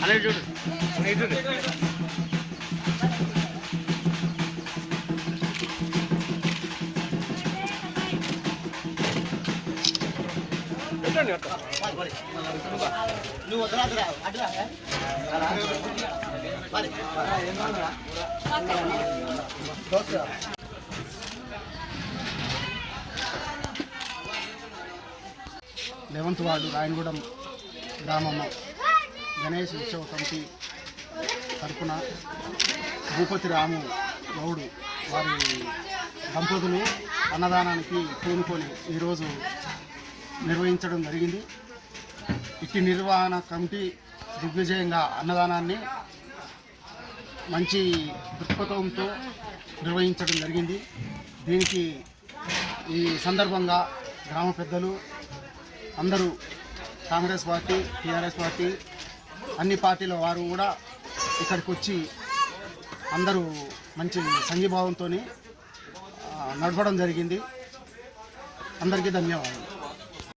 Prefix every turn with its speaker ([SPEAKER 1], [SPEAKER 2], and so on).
[SPEAKER 1] అలాగే చూడు నువ్వు
[SPEAKER 2] లెవెంత్ వార్డు రాయనగూడెం గ్రామం గణేష్ ఉత్సవ కమిటీ తరఫున భూపతి రాము గౌడు వారి దంపతులు అన్నదానానికి పూనుకొని ఈరోజు నిర్వహించడం జరిగింది. ఇట్టి నిర్వహణ కమిటీ దిగ్విజయంగా అన్నదానాన్ని మంచి దృక్పథంతో నిర్వహించడం జరిగింది. దీనికి ఈ సందర్భంగా గ్రామ పెద్దలు అందరూ కాంగ్రెస్ పార్టీ, టీఆర్ఎస్ పార్టీ, అన్ని పార్టీల వారు కూడా ఇక్కడికి వచ్చి అందరూ మంచి సంఘీభావంతో నడపడం జరిగింది. అందరికీ ధన్యవాదాలు.